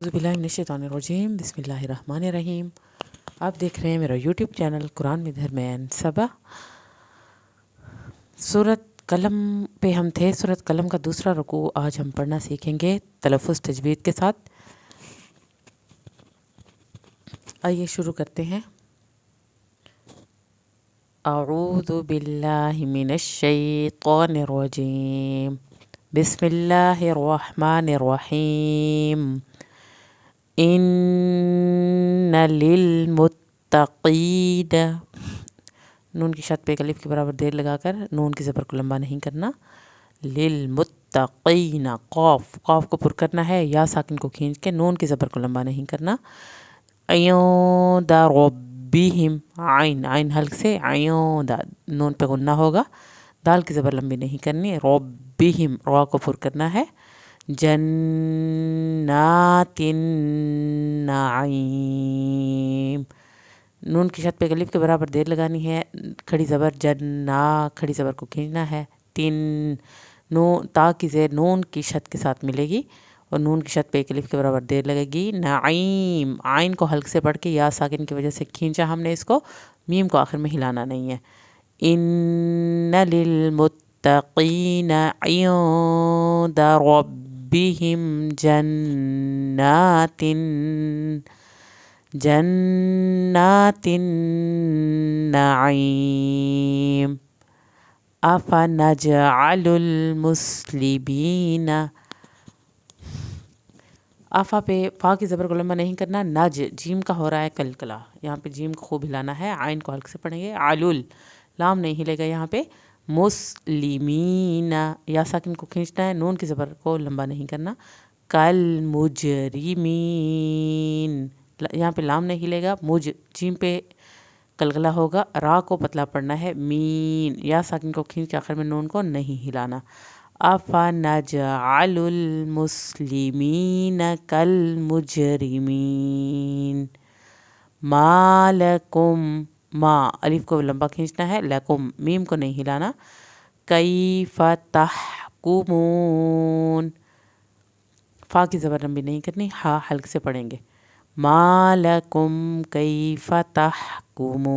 बिस्मिल्लाहिर्रहमानिर्रहीम बिस्मिल्लाहिर्रहमानिर्रहीम। आप देख रहे हैं मेरा यूट्यूब चैनल कुरान में दरमियान सबा। सूरत कलम पे हम थे। सूरत कलम का दूसरा रुकू आज हम पढ़ना सीखेंगे तलफ़्फ़ुज़ तजवीद के साथ। आइए शुरू करते हैं। अऊज़ु बिल्लाहि मिनश शैतानिर रजीम। बिस्मिल्लाहिर्रहमानिर्रहीम। इन्ना लिल मुत्तक़ीन, नून की शत पे एक अलिफ के बराबर देर लगाकर नून की ज़बर को लंबा नहीं करना। लिल मुत्तक़ीन, क़ाफ को पुर करना है, या साकिन को खींच के नून की ज़बर को लंबा नहीं करना। अयौदा रब्बिहिम, आइन हल्क से अयौदा, नून पे गुन्ना होगा, दाल की ज़बर लंबी नहीं करनी। रब्बिहिम, रा को पुर करना है। जन्नातिन नाईम, नून की शत पे अलिफ के बराबर देर लगानी है। खड़ी ज़बर जन्ना, खड़ी ज़बर को खींचना है। तिन, नून ता की ज़ेर नून की शत के साथ मिलेगी और नून की शत पे एक अलिफ के बराबर देर लगेगी। नाईम, आइन को हल्क से पढ़ के या साकिन की वजह से खींचा हमने इसको, मीम को आखिर में हिलाना नहीं है। इन्ना लिल मुत्तक़ीन इंदा रब्बिहिम जन्नातिन नाईम। अफ़नजअलुल मुस्लिमीन, आफ़ा पे फ़ा की ज़बर को लंबा नहीं करना। नज, जीम का हो रहा है कलकला, यहाँ पे जीम को खूब हिलाना है। आइन को हल्क से पढ़ेंगे। आलुल, लाम नहीं हिलेगा यहाँ पे। मुस्लिमीन, या साकिन को खींचना है, नून की ज़बर को लंबा नहीं करना। कल मुजरिमीन, यहाँ पे लाम नहीं हिलेगा। मुज, जीम पे कलकला होगा, रा को पतला पढ़ना है। मीन, या साकिन को खींच के आखिर में नून को नहीं हिलाना। अफ़नजअलुल मुस्लिमीन कल मुजरिमीन। मा लकुम, मा अलिफ को लंबा खींचना है। लकुम, मीम को नहीं हिलाना। कैफ़ तहकुमून, फ़ा की ज़बर लंबी नहीं करनी, हा हल्क से पढ़ेंगे। मा लकुम कैफ़ तहकुमून।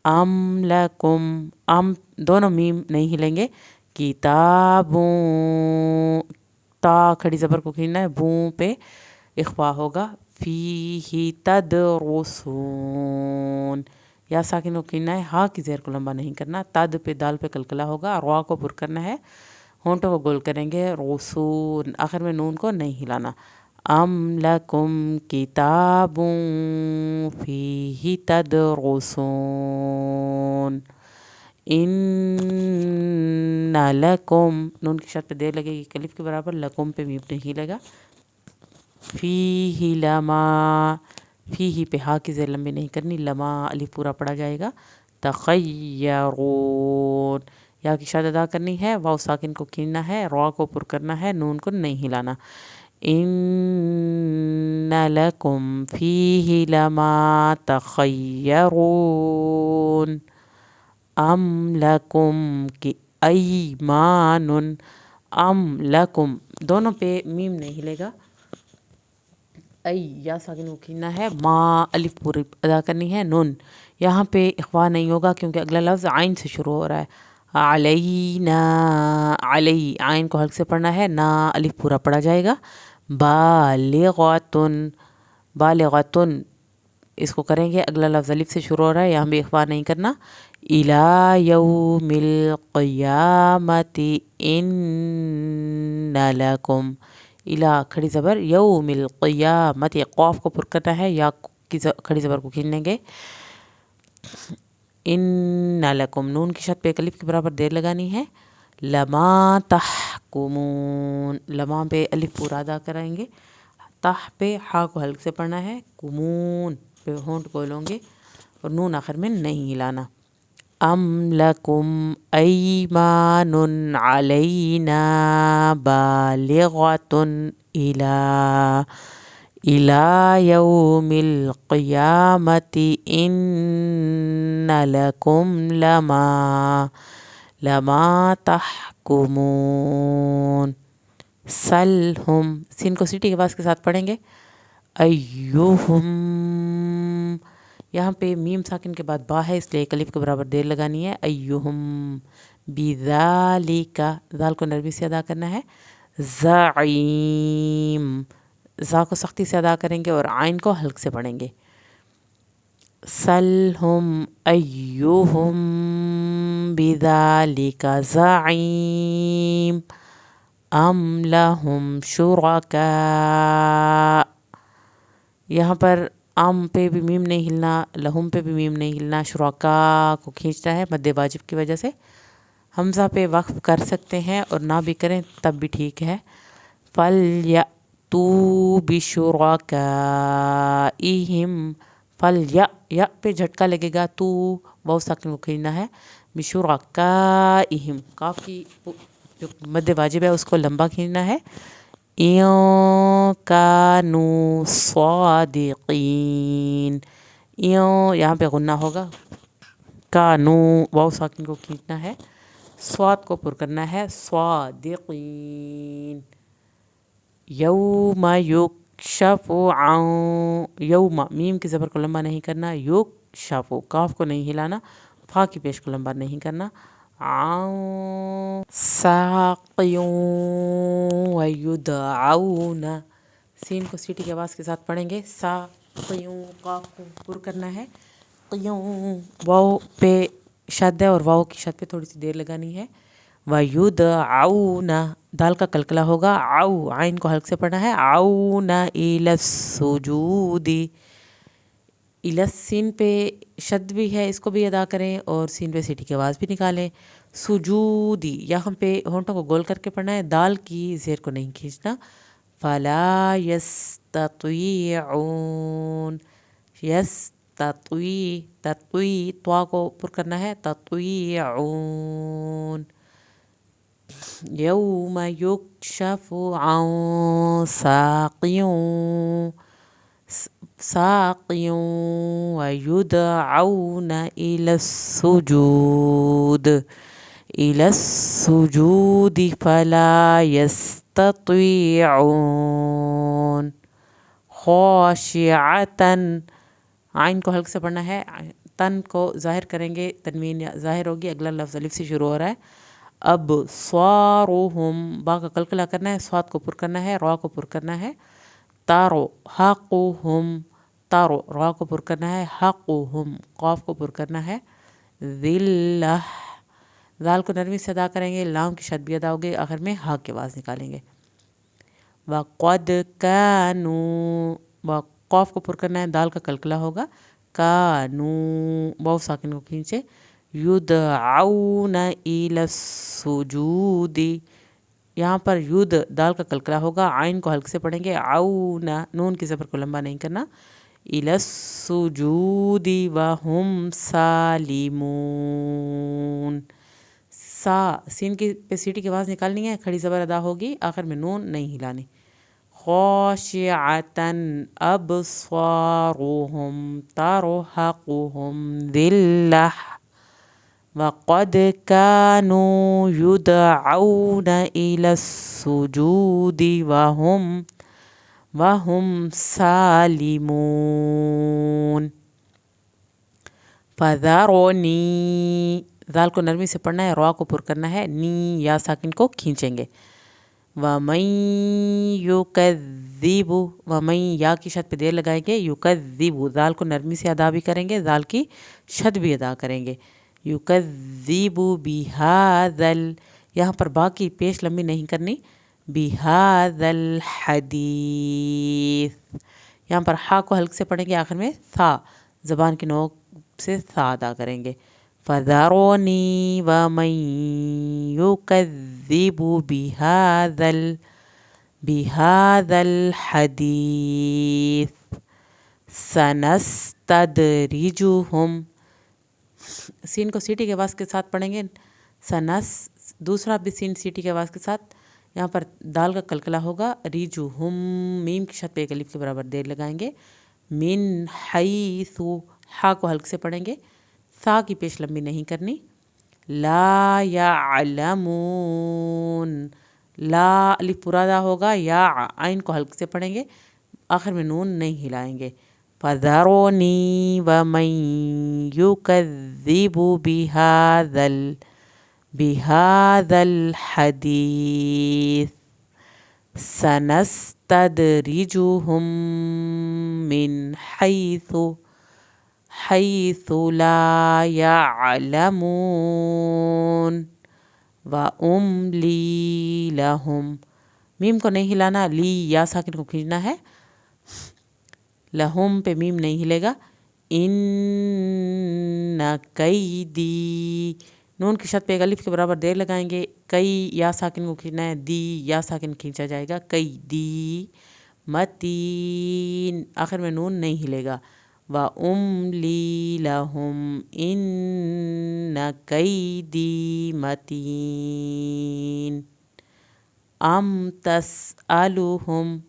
अम लकुम, अम दोनों मीम नहीं हिलेंगे। किताबों, ता खड़ी ज़बर को खींचना है, बू पे इख्फा होगा। फीही तदरुसून, या साकिन को खींचना है, हा की ज़ेर को लंबा नहीं करना। तद पे दाल पे कलकला होगा, रा को पुर करना है, होंठों को गोल करेंगे। रसून, आखिर में नून को नहीं हिलाना। अम लकुम किताबुन फीही तदरुसून। इन्ना लकुम, नून की शत पे देर लगेगी कलिफ के बराबर, लकुम पे मीम नहीं लगा। फीही लमा, फीही पे हा की ज़ेर लंबी नहीं करनी, लमा अलिफ पूरा पड़ा जाएगा। तखय्यरून, या की शद अदा करनी है, वाव साकिन को खींचना है, रा को पुर करना है, नून को नहीं हिलाना। इन्ना लकुम फीही लमा तखय्यरून। अम लकुम की ऐमानुन, अम लकुम दोनों पे मीम नहीं हिलेगा। ऐ, या साकिन को खींचना है, माँ अलिफ पूरी अदा करनी है। नून, यहाँ पे इख्वा नहीं होगा क्योंकि अगला लफ्ज़ आइन से शुरू हो रहा है। अलैना, अलई, आइन को हल्क से पढ़ना है, ना अलिफ पूरा पढ़ा जाएगा। बालिगतुन, बालिगतुन इसको करेंगे, अगला लफ्ज़ अलिफ से शुरू हो रहा है, यहाँ भी इख्वा नहीं करना। इला यौमिल क़ियामति इन्ना लकुम, इला खड़ी ज़बर, यौमिल क़ियामति, क़ाफ को पुर करना है, या की खड़ी ज़बर को खींचेंगे। इन्ना लकुम, नून की शत पे एक अलिफ के बराबर देर लगानी है। लमा तहकुमून, लमा पे अलिफ पूरा अदा कराएंगे, ताह पे हा को हल्क से पढ़ना है, कुमून पे होंठ बोलोगे और नून आखिर में नहीं हिलाना। अम लकुम ऐमानुन अलैना बालिगतुन इला यौमिल क़ियामति इन्ना लकुम लमा तहकुमून। सलहुम, सीन को सीटी के आवाज़ के साथ पढ़ेंगे। अय्युहुम, यहाँ पे मीम साकिन के बाद बा है इसलिए एक अलिफ के बराबर देर लगानी है। अय्युहुम बिज़ालिका, ज़ाल को नरमी से अदा करना है। ज़ईम, ज़ा को सख्ती से अदा करेंगे और आइन को हल्क से पढ़ेंगे। सलहुम अय्युहुम बिज़ालिका ज़ईम अम लहुम शुरका। यहाँ पर आम पे भी मीम नहीं हिलना, लहुम पे भी मीम नहीं हिलना, शुरका को खींचना है मद्दे वाजिब की वजह से। हमज़ा पे वक्फ कर सकते हैं और ना भी करें तब भी ठीक है। फल या तू बिशुरकाइहिम, फल या पे झटका लगेगा, तू वाव साकिन को खींचना है। बिशुरकाइहिम, काफ की जो मद्दे वाजिब है उसको लंबा खींचना है। इयों कानू स्वादिकीन, इयों यहाँ पे गुन्ना होगा। कानू वाव साकिन को खींचना है, स्वाद को पुर करना है। स्वादिकीन। यौमा युक्शफु अन, यौमा मीम की ज़बर को लंबा नहीं करना। युक्शफु, काफ को नहीं हिलाना, फा की पेश को लंबा नहीं करना। साक़ियों वयुदअऊना, सीन को सीटी की आवाज़ के साथ पढ़ेंगे। साक़ियों, काफ को पुर करना है। क़ियों, वाव पे शद है और वाव की शद पे थोड़ी सी देर लगानी है। वयुदअऊना, दाल का कलकला होगा। आउ, आइन को हल्क से पढ़ना है। आऊना इलस्सुजूदी, इलस सीन पे शद भी है, इसको भी अदा करें और सीन पे सीटी की आवाज़ भी निकालें। सुजूदी, यहाँ पे होंठों को गोल करके पढ़ना है, दाल की ज़ेर को नहीं खींचना। फला यस्ततीऊन, तत्वी त्वा को पुर करना है। तत्वीऊन। यौम युक्शफु अन साक़ियों वयुदअऊन इलस्सुजूद फला यस्ततीऊन। ख़ाशिअतन, आइन को हल्क से पढ़ना है, तन को ज़ाहिर करेंगे, तनवीन ज़ाहिर होगी। अगला लफ्ज़ अलिफ से शुरू हो रहा है। अब स्वारुहुम, बा का कलकला करना है, स्वाद को पुर करना है, रा को पुर करना है। तारो हक़ुहुम, तारो रा को पुर करना है। हक़ुहुम, क़ाफ को पुर करना है। ज़िल्लह, ज़ाल को नरमी से अदा करेंगे, लाम की शद भी अदा होगी, आखिर में हा की आवाज़ निकालेंगे। वक़द कानू, क़ाफ को पुर करना है, दाल का कलकला होगा। कानू, वाव साकिन को खींचे। युदअऊन इलस्सुजूदी, यहाँ पर युद दाल का कलकला होगा, आइन को हल्क से पढ़ेंगे। आऊना, नून की ज़बर को लंबा नहीं करना। इलस्सुजूदी वहुम सालिमून, सा सीन की पे सीटी की आवाज़ निकालनी है, खड़ी ज़बर अदा होगी, आखिर में नून नहीं हिलानी। ख़ाशिअतन अबसारुहुम तरहक़ुहुम ज़िल्लह वक़द कानू युदअऊन इलस्सुजूद वहुम सालिमून। फ़ज़रनी, ज़ाल को नरमी से पढ़ना है, रा को पुर करना है, नी या साकिन को खींचेंगे। वमन युकज़्ज़िबु, वमन या की शद पे देर लगाएंगे। युकज़्ज़िबु, ज़ाल को नरमी से अदा भी करेंगे, ज़ाल की शद भी अदा करेंगे। युकज़्ज़िबु बिहाज़ल, यहाँ पर बा की पेश लंबी नहीं करनी। बिहाज़ल हदीस, यहाँ पर हा को हल्क से पढ़ेंगे, आखिर में था ज़बान की नोक से सा अदा करेंगे। फ़ज़रनी वमन युकज़्ज़िबु बिहाज़ल हदीस सनस्तदरिजुहुम, सीन को सीटी के आवाज़ के साथ पढ़ेंगे। दूसरा भी सीन सीटी के आवाज़ के साथ, यहाँ पर दाल का कलकला होगा। रिजुहुम, मीम की शद पे एक अलिफ के बराबर देर लगाएंगे। मिन हैसु, हा को हल्क से पढ़ेंगे, सा की पेश लंबी नहीं करनी। ला याअलमून, ला अलिफ पूरा अदा होगा, या आइन को हल्के से पढ़ेंगे, आखिर में नून नहीं हिलाएंगे। फज़रोनी व मन युकज़्ज़िबु बिहाज़ल हदीस सनस्तदरिजुहुम मिन हैथु ला यअलमून व उमली लहुम। मीम को नहीं हिलाना, ली या साकिन को खींचना है, लहुम पे मीम नहीं हिलेगा। इन्ना कैदी, नून की शत पे एक अलिफ के बराबर देर लगाएंगे, कई या साकिन को खींचना है, दी या साकिन खींचा जाएगा, कई दी मतीन, आखिर में नून नहीं हिलेगा। व उमली लहुम इन्ना कैदी मतीन। अम तसअलुहुम,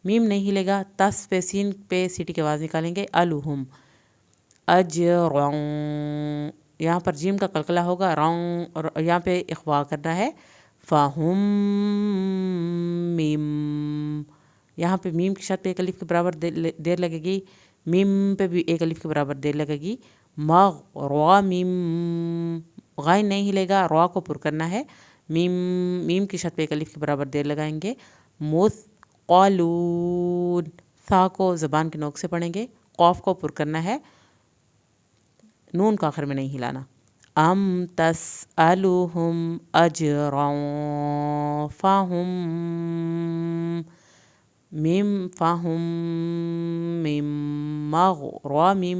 मीम नहीं हिलेगा, तस पे सीन पे सीटी की आवाज़ निकालेंगे, अलुहुम अजरं, यहाँ पर जीम का कलकला होगा, रंग, और यहाँ पे इख्वा करना है। फ़हुम मीम, यहाँ पे मीम की शत पे एक अलिफ के बराबर देर लगेगी, मीम पे भी एक अलिफ के बराबर देर लगेगी। मग़रमिम, गाइन नहीं हिलेगा, रॉ को पुर करना है, मीम की शत पे एक अलिफ के बराबर देर लगाएंगे। मुस्क़लून, सा को ज़बान के नोक से पढ़ेंगे, क़ाफ को पुर करना है, नून को आखिर में नहीं हिलाना। अम तसअलुहुम अजरं फ़हुम मिम मग़रमिम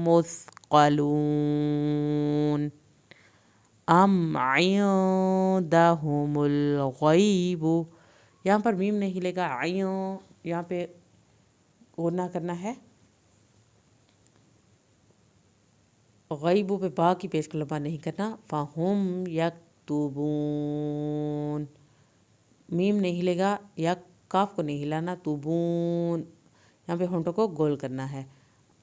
मुस्क़लून। अम इंदहुमुल ग़ैबु, यहाँ पर मीम नहीं हिलेगा, यहाँ पे गुन्ना करना है, गैबू पे बा की पेश को लंबा नहीं करना। फ़हुम यक्तुबून, मीम नहीं हिलेगा, या काफ को नहीं हिलाना, तुबून, यहाँ पे होंठों को गोल करना है।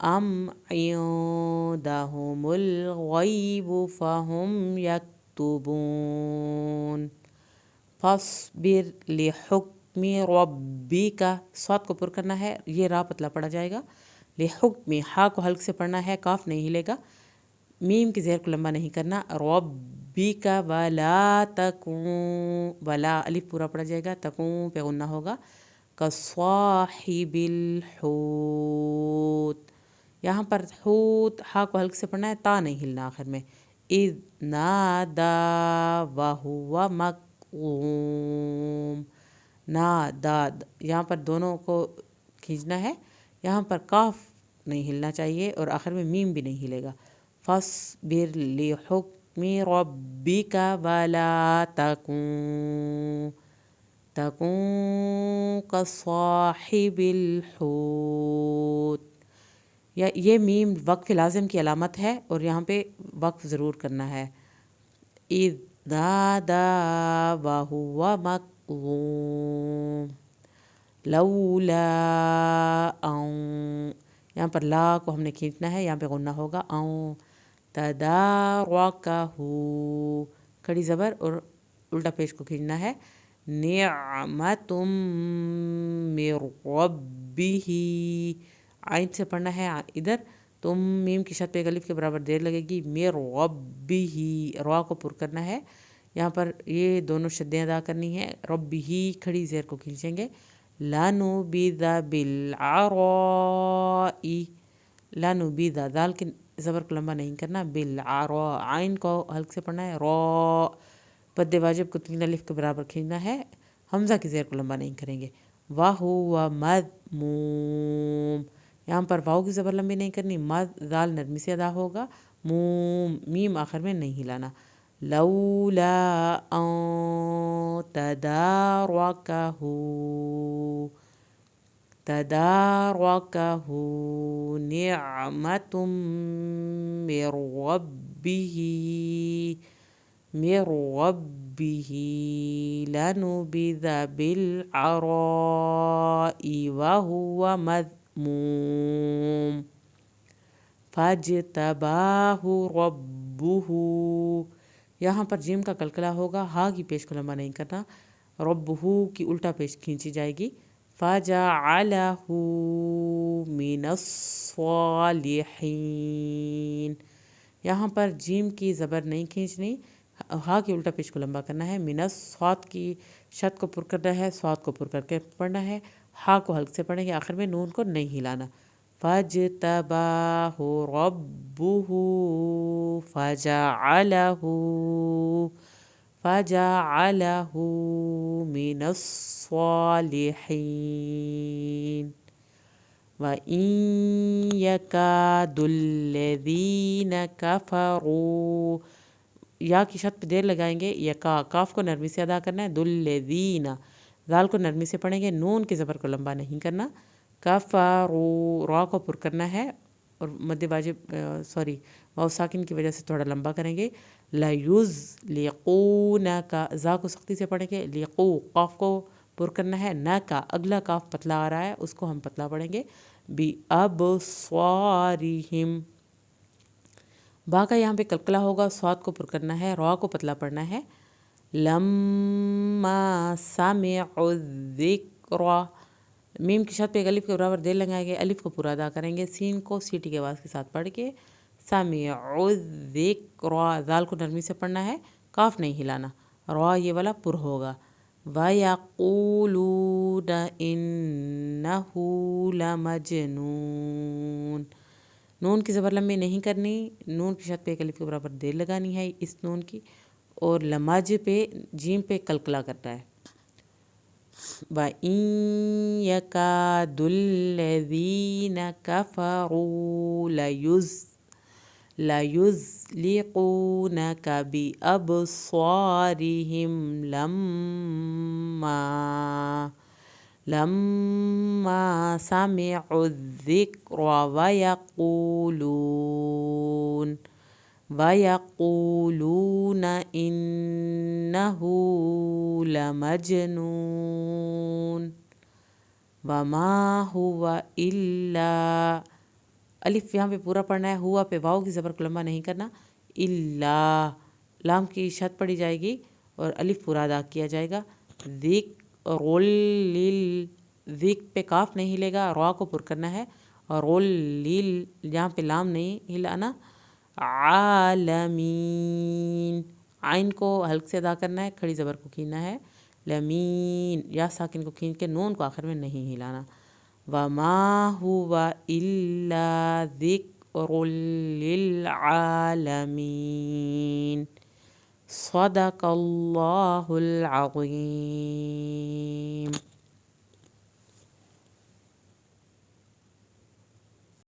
अम इंदहुमुल गैबु फ़हुम यक्तुबून। फ़स्बिर लिहुक्मि रब्बिका, स्वाद को पुर करना है, ये रा पतला पड़ा जाएगा। लिहुक्मि, हा को हल्क से पढ़ना है, काफ नहीं हिलेगा, मीम की ज़ेर को लंबा नहीं करना। रब्बिका वला तकूं, वला अलिफ पूरा पड़ा जाएगा, तकूं पे गुन्ना होगा। कस्वाहिबिल हूत, यहाँ पर हूत हा को हल्क से पढ़ना है, ता नहीं हिलना आखिर में। इज़ नादा वहुवा मक़ूम, नादा, यहाँ पर दोनों को खींचना है, यहाँ पर काफ नहीं हिलना चाहिए और आखिर में मीम भी नहीं हिलेगा। फ़स्बिर लिहुक्मि रब्बिका वला तकूं कस्वाहिबिल हूत। ये मीम वक्फ लाज़िम की अलामत है और यहाँ पे वक्फ ज़रूर करना है। इज़ नादा वहुवा मक़ूम लौला अं, यहाँ पर ला को हमने खींचना है, यहाँ पे गुन्ना होगा। अं तदारकहू, खड़ी ज़बर और उल्टा पेश को खींचना है। निअमतुम मिर रब्बिही, आइन से पढ़ना है इधर, तुम मीम की शत पे अलिफ के बराबर देर लगेगी। मिर रब्बिही, रा को पुर करना है, यहाँ पर ये दोनों शद्दें अदा करनी है। रब्बिही खड़ी ज़ेर को खींचेंगे। लानुबिदा बिलअराई, लानुबिदा, दाल की ज़बर को लंबा नहीं करना, बिलअरा, आइन को हल्क से पढ़ना है। रॉ पद्दे वाजिब को 3 अलिफ के बराबर खींचना है, हमज़ा की ज़ेर को लंबा नहीं करेंगे। वहुवा मज़मूम, यहाँ पर वाव की ज़बर लंबी नहीं करनी, मज़ दाल नरमी से अदा होगा, मूम मीम आखिर में नहीं हिलाना। लौला अं तदारकहू निअमतुम मिर रब्बिही लनुबिदा बिलअराई वहुवा मज़मूम फज्तबाहु रब्बुहू, यहाँ पर जीम का कलकला होगा, हा की पेश को लंबा नहीं करना। रब्बुहु की उल्टा पेश खींची जाएगी। फजअलहु मिनस्सालिहीन। यहाँ पर जीम की ज़बर नहीं खींचनी, हा की उल्टा पेश को लंबा करना है। मिनस स्वाद की शत को पुर करना है, स्वाद को पुर करके पढ़ना है, हा को हल्क से पढ़ेंगे, आखिर में नून को नहीं हिलाना। फजतबाहु रब्बुहु फजअलहु मिनस्सालिहीन। वइन यकादुल्लज़ीन कफ़रू, या की शत पे देर लगाएंगे, यका काफ को नरमी से अदा करना है, दुल्लज़ीना दाल को नरमी से पढ़ेंगे, नून के ज़बर को लंबा नहीं करना। कफ़रू रा को पुर करना है और मध्य वाजिब वाव साकिन की वजह से थोड़ा लंबा करेंगे। लयुज़लिक़ूनका ज़ा को सख्ती से पढ़ेंगे, लिक़ू काफ को पुर करना है, ना का अगला काफ पतला आ रहा है उसको हम पतला पढ़ेंगे। बी अबस्वारिहिम, बा का यहाँ पे कलकला होगा, स्वाद को पुर करना है, रा को पतला पढ़ना है। लम्मा समिउज़्ज़िक्रा, मीम की शत पे अलिफ के बराबर देर लगाएंगे, अलिफ को पूरा अदा करेंगे, सीन को सीटी के आवाज़ के साथ पढ़ के समिउज़्ज़िक्रा दाल को नरमी से पढ़ना है, काफ नहीं हिलाना, रा ये वाला पुर होगा। वयक़ूलून इन्नहु लमजनून, नून की ज़बर लम्बी नहीं करनी, नून की शत पे अलिफ के बराबर देर लगानी है इस नून की, और लमज पे जीम पे कलकला करना है। वइन यकादुल्लज़ीन कफ़रू लयुज़लिक़ूनक बिअबसारिहिम लम्मा समिउज़्ज़िक्रा वयक़ूलून इन्नहु लमजनून। वमा हुवा इल्ला, अलिफ यहाँ पे पूरा पढ़ना है, हुआ पे वाव की ज़बर को लंबा नहीं करना, इल्ला लाम की शत पढ़ी जाएगी और अलिफ पूरा अदा किया जाएगा। ज़िक पे काफ नहीं हिलेगा, रा को पुर करना है, और लिल यहाँ पे लाम नहीं हिलाना। आलमीन आइन को हल्क से अदा करना है, खड़ी ज़बर को खींचना है। लमीन या साकिन को खींच के नून को आखिर में नहीं हिलाना। वमा हुवा इल्ला ज़िक्रुल लिल आलमीन। सदक़ल्लाहुल अज़ीम।